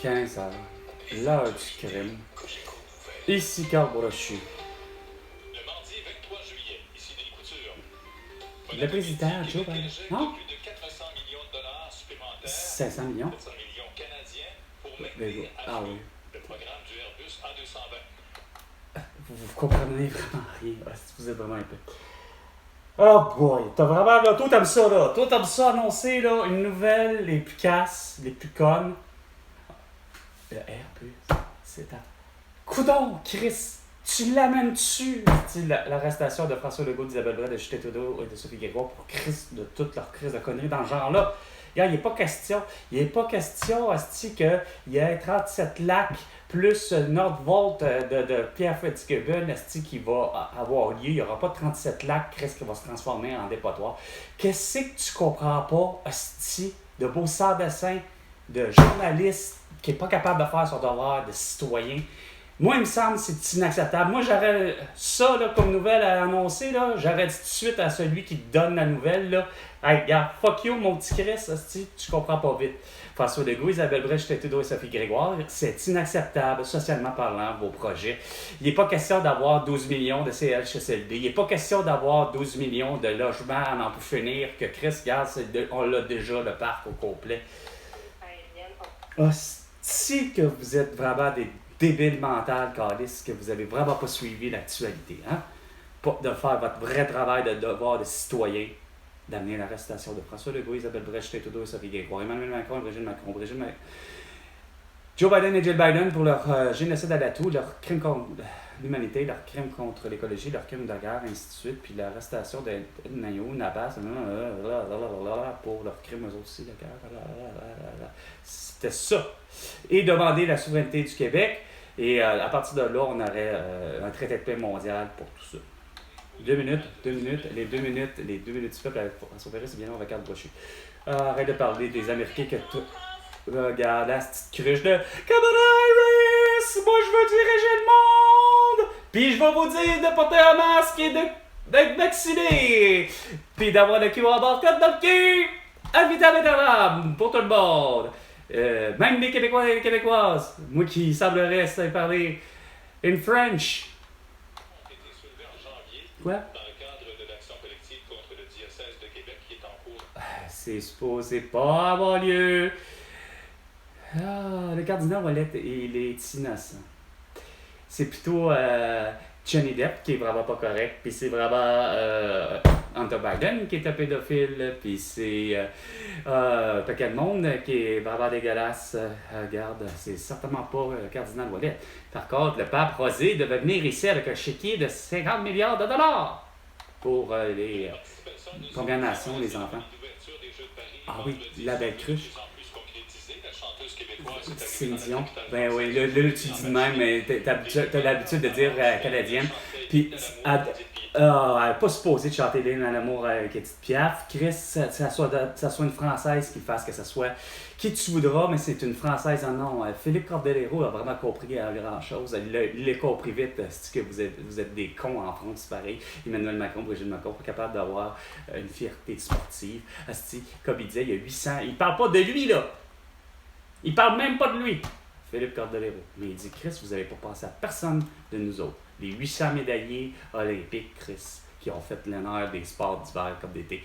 15h, l'heure du crime. Ici Carl Brochu. Le mardi 23 juillet, ici des Coutures. Le président Joe Biden. Non? Plus de 400 millions de dollars supplémentaires. 500 millions? 400 millions canadiens pour Ben, maintenir à ah flot oui. le programme du Airbus A220. Vous comprenez vraiment rien. Vous êtes vraiment épais. Oh boy, t'as vraiment là, toi t'aimes ça là. Toi t'aimes ça annoncer là une nouvelle les plus casses, les plus connes. Le Airbus, c'est ta. Coudon, Chris, tu l'amènes dessus. L'arrestation de François Legault, d'Isabelle Bray, de Justin Trudeau et de Sophie Grégoire pour Chris, de toute leur crise de conneries dans ce genre-là. Il n'est pas question, asti, qu'il y ait 37 lacs plus Nordvolt de Pierre Fitzgibbon, asti, qui va avoir lieu. Il n'y aura pas 37 lacs, Chris, qui va se transformer en dépotoir. Qu'est-ce que tu comprends pas, asti, de beaux sans-dessins, de journalistes qui n'est pas capable de faire son devoir de citoyen? Moi, il me semble que c'est inacceptable. Moi, j'aurais ça là, comme nouvelle à annoncer. Là, j'aurais dit tout de suite à celui qui te donne la nouvelle. Là, hey, regarde, fuck you, mon petit Chris, hostie, tu comprends pas vite. François Legault, Isabelle Bray, Justin Trudeau et Sophie Grégoire, c'est inacceptable, socialement parlant, vos projets. Il n'est pas question d'avoir 12 millions de CHSLD. Il n'est pas question d'avoir 12 millions de logements à n'en plus finir que Chris, regarde, on l'a déjà, le parc au complet. Si que vous êtes vraiment des débile mental, Calice, que vous avez vraiment pas suivi l'actualité, hein? Pas de faire votre vrai travail de devoir de citoyen, d'amener l'arrestation de François Legault, Isabelle Bray, Justin Trudeau et Sophie Grégoire, Emmanuel Macron, Brigitte Macron, Joe Biden et Jill Biden pour leur génocide à l'atout, leur crime contre l'humanité, leur crime contre l'écologie, leur crime de guerre, ainsi de suite, puis l'arrestation de Nayo, Nabas, pour leur crime eux aussi, de guerre. C'était ça. Et demander la souveraineté du Québec. Et à partir de là, on aurait un traité de paix mondial pour tout ça. 2 minutes, les deux minutes peuple à sauver, c'est bien on va Carl Brochu. Arrête de parler des Américains que tout. Regarde la petite cruche de Kamala Harris! Moi je veux diriger le monde! Puis je vais vous dire de porter un masque et d'être vacciné! Puis d'avoir le QR barcode dans le cul! À vitam aeternam pour tout le monde! Même les Québécois et les Québécoises, moi qui semblerais parler in French. Ont été soulevés en janvier Quoi? dans le cadre de l'action collective contre le diocèse de Québec qui est en cours. C'est supposé pas avoir lieu. Le cardinal Ouellet, il est innocent. C'est plutôt Johnny Depp qui est vraiment pas correct, puis c'est vraiment Hunter Biden qui est un pédophile, puis c'est un paquet de monde qui est vraiment dégueulasse. Regarde, c'est certainement pas le cardinal Ouellet. Par contre, le pape Rosé devait venir ici avec un chéquier de 50 milliards de dollars pour les Premières Nations, les enfants. Ah oui, la belle cruche. Céline Dion. Ben oui, là tu dis de même, mais t'as l'habitude de dire canadienne. Puis, elle n'est pas supposée de chanter l'hymne à l'amour avec Edith Piaf. Chris, ça soit une Française qui fasse que ça soit qui tu voudras, mais c'est une Française. Non, Philippe Cordellero a vraiment compris grand-chose. Il l'a compris vite, c'est que vous êtes des cons en France, pareil. Emmanuel Macron, Brigitte Macron, pas capable d'avoir une fierté sportive. Comme il disait, il y a 800. Il parle pas de lui, là. Il parle même pas de lui, Philippe Cordellero. Mais il dit, Chris, vous n'avez pas pensé à personne de nous autres. Les 800 médaillés olympiques, Chris, qui ont fait l'honneur des sports d'hiver comme d'été.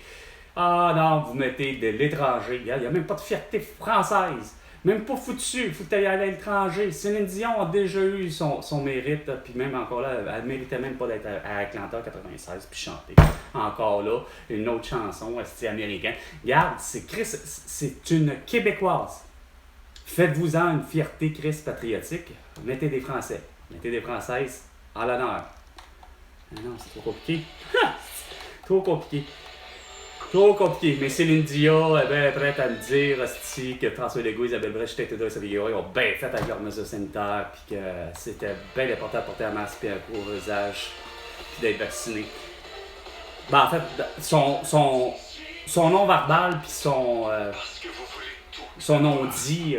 Ah non, vous mettez de l'étranger. Il n'y a même pas de fierté française. Même pas foutu. Il faut que tu ailles à l'étranger. Céline Dion a déjà eu son mérite. Puis même encore là, elle ne méritait même pas d'être à Atlanta 96 puis chanter. Encore là, une autre chanson, c'est américaine. Regarde, c'est Chris, c'est une Québécoise. Faites-vous-en une fierté Christ patriotique. Mettez des Français. Mettez des Françaises en l'honneur. Non, c'est trop compliqué. Trop compliqué. Trop compliqué. Mais Céline Dion est bien prête à me dire que François Legault, Isabelle Bray, Justin Trudeau et Sophie Grégoire ont bien fait avec leurs mesures sanitaires, puis que c'était bien important de porter un masque et un couvre-visage, puis d'être vacciné. Ben, en fait, son nom verbal, puis son nom dit,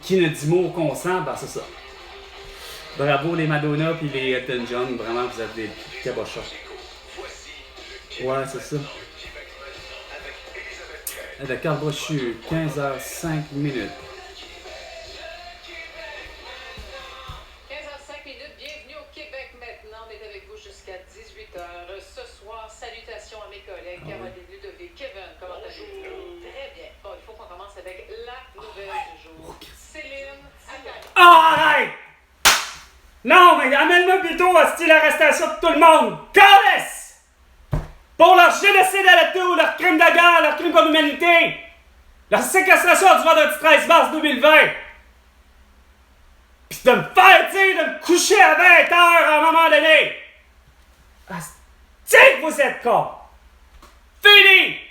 qui ne dit mot consent, ben c'est ça. Bravo les Madonna puis les Elton John, vraiment vous êtes des cabochons. Ouais, c'est ça. Avec Carl Brochu, 15h05. avec la nouvelle du jour. Céline Attaque. Ah, arrête! Non, mais amène-moi plutôt à style l'arrestation de tout le monde! Calisse! Pour leur génocide à la tour, leur crime de guerre, leur crime contre l'humanité! Leur séquestration du vendredi 13 mars 2020! Pis de me faire dire de me coucher à 20h à un moment donné! Asti que vous êtes cons! Fini!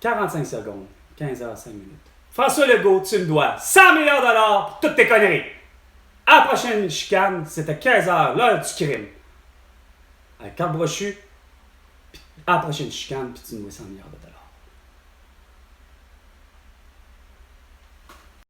45 secondes, 15h05 minutes. François Legault, tu me dois 100 millions de dollars pour toutes tes conneries. À la prochaine chicane, c'est à 15h, l'heure du crime. À carte brochue, à la prochaine chicane, puis tu me dois 100 milliards de dollars.